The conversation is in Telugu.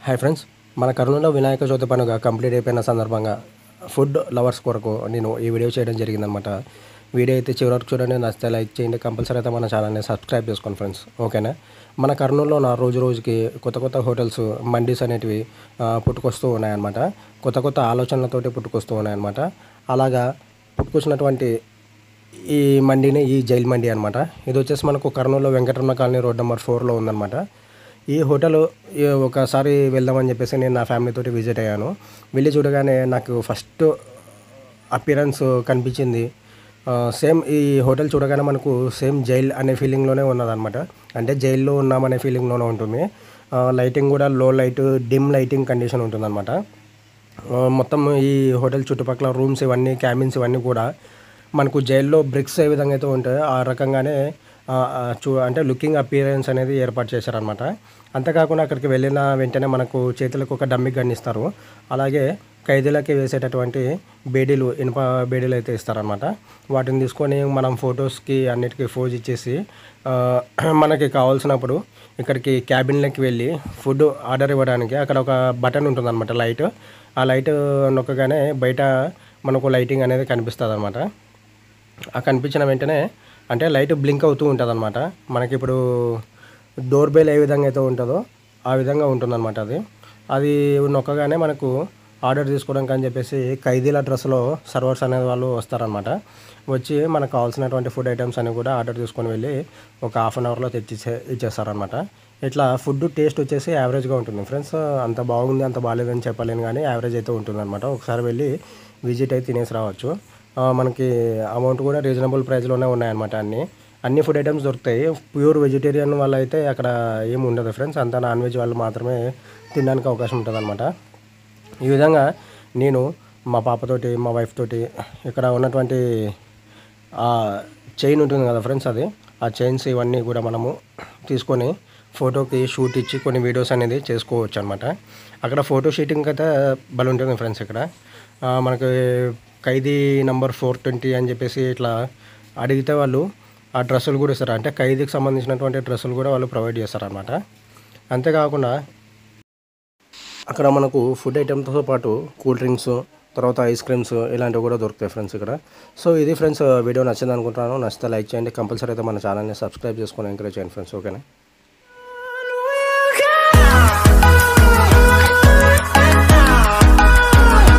హాయ్ ఫ్రెండ్స్, మన కర్నూలులో వినాయక చవితి పండుగ కంప్లీట్ అయిపోయిన సందర్భంగా ఫుడ్ లవర్స్ కొరకు నేను ఈ వీడియో చేయడం జరిగిందనమాట. వీడియో అయితే చివరి వరకు చూడండి, నచ్చితే లైక్ చేయండి, కంపల్సరీ అయితే మన ఛానల్ని సబ్స్క్రైబ్ చేసుకోండి ఫ్రెండ్స్. ఓకేనా? మన కర్నూలులో రోజు రోజుకి కొత్త కొత్త హోటల్స్, మండీస్ అనేటివి పుట్టుకొస్తూ ఉన్నాయన్నమాట. కొత్త కొత్త ఆలోచనలతోటి పుట్టుకొస్తూ ఉన్నాయన్నమాట. అలాగా పుట్టుకొచ్చినటువంటి ఈ మండీని ఈ జైల్ మండీ అనమాట. ఇది వచ్చేసి మనకు కర్నూలులో వెంకటరమణ కాలనీ రోడ్ నెంబర్ 4లో ఉందన్నమాట. ఈ హోటల్ ఒకసారి వెళ్దామని చెప్పేసి నేను నా ఫ్యామిలీతోటి విజిట్ అయ్యాను. వెళ్ళి చూడగానే నాకు ఫస్ట్ అపియరెన్స్ కనిపించింది. సేమ్ ఈ హోటల్ చూడగానే మనకు సేమ్ జైల్ అనే ఫీలింగ్లోనే ఉన్నదన్నమాట. అంటే జైల్లో ఉన్నామనే ఫీలింగ్లోనే ఉంటుంది. లైటింగ్ కూడా లో లైట్, డిమ్ లైటింగ్ కండిషన్ ఉంటుందన్నమాట. మొత్తం ఈ హోటల్ చుట్టుపక్కల రూమ్స్ ఇవన్నీ, క్యాబిన్స్ ఇవన్నీ కూడా మనకు జైల్లో బ్రిక్స్ ఏ విధంగా అయితే ఉంటాయో ఆ రకంగానే అంటే లుకింగ్ అపియరెన్స్ అనేది ఏర్పాటు చేశారనమాట. అంతేకాకుండా అక్కడికి వెళ్ళిన వెంటనే మనకు చేతులకు ఒక డమ్మి గన్ ఇస్తారు. అలాగే ఖైదీలకి వేసేటటువంటి బేడీలు, ఇనుప బేడీలు అయితే ఇస్తారనమాట. వాటిని తీసుకొని మనం ఫొటోస్కి అన్నిటికీ ఫోజ్ ఇచ్చేసి మనకి కావాల్సినప్పుడు ఇక్కడికి క్యాబిన్లోకి వెళ్ళి ఫుడ్ ఆర్డర్ ఇవ్వడానికి అక్కడ ఒక బటన్ ఉంటుందన్నమాట, లైట్. ఆ లైట్ నొక్కగానే బయట మనకు లైటింగ్ అనేది కనిపిస్తుంది అనమాట. ఆ కనిపించిన వెంటనే అంటే లైట్ బ్లింక్ అవుతూ ఉంటుంది అనమాట. మనకి ఇప్పుడు డోర్ బెల్ ఏ విధంగా అయితే ఉంటుందో ఆ విధంగా ఉంటుందన్నమాట. అది నొక్కగానే మనకు ఆర్డర్ తీసుకోవడానికి అని చెప్పేసి ఖైదీల డ్రెస్లో సర్వర్స్ అనేది వాళ్ళు వస్తారనమాట. వచ్చి మనకు కావాల్సినటువంటి ఫుడ్ ఐటమ్స్ అన్ని కూడా ఆర్డర్ తీసుకొని వెళ్ళి ఒక హాఫ్ అన్ అవర్లో ఇచ్చేస్తారనమాట. ఇట్లా ఫుడ్ టేస్ట్ వచ్చేసి యావరేజ్గా ఉంటుంది ఫ్రెండ్స్. అంత బాగుంది అంత బాగాలేదని చెప్పలేను, కానీ యావరేజ్ అయితే ఉంటుందన్నమాట. ఒకసారి వెళ్ళి విజిట్ అయితే తినేసి రావచ్చు. మనకి అమౌంట్ కూడా రీజనబుల్ ప్రైస్లోనే ఉన్నాయన్నమాట. అన్ని ఫుడ్ ఐటమ్స్ దొరుకుతాయి. ప్యూర్ వెజిటేరియన్ వాళ్ళు అయితే అక్కడ ఏమి ఉండదు ఫ్రెండ్స్. అంతా నాన్ వెజ్ వాళ్ళు మాత్రమే తినడానికి అవకాశం ఉంటుందన్నమాట. ఈ విధంగా నేను మా పాపతోటి, మా వైఫ్ తోటి ఇక్కడ ఉన్నటువంటి చైన్ ఉంటుంది కదా ఫ్రెండ్స్, ఆ చైన్స్ ఇవన్నీ కూడా మనము తీసుకొని ఫోటోకి షూట్ ఇచ్చి కొన్ని వీడియోస్ అనేది చేసుకోవచ్చు అనమాట. అక్కడ ఫోటో షూటింగ్ అయితే భలే ఉంటుంది ఫ్రెండ్స్. ఇక్కడ మనకి ఖైదీ నంబర్ 420 అని చెప్పేసి ఇట్లా అడిగితే వాళ్ళు ఆ డ్రెస్సులు కూడా ఇస్తారు. అంటే ఖైదీకి సంబంధించినటువంటి డ్రెస్సులు కూడా వాళ్ళు ప్రొవైడ్ చేస్తారనమాట. అంతేకాకుండా అక్కడ మనకు ఫుడ్ ఐటమ్స్తో పాటు కూల్ డ్రింక్స్, తర్వాత ఐస్ క్రీమ్స్ ఇలాంటివి కూడా దొరుకుతాయి ఫ్రెండ్స్ ఇక్కడ. సో ఇది ఫ్రెండ్స్, వీడియో నచ్చింది అనుకుంటున్నాను. నచ్చితే లైక్ చేయండి, కంపల్సరీ అయితే మన ఛానల్ని సబ్స్క్రైబ్ చేసుకొని ఎంకరేజ్ చేయండి ఫ్రెండ్స్. ఓకేనా?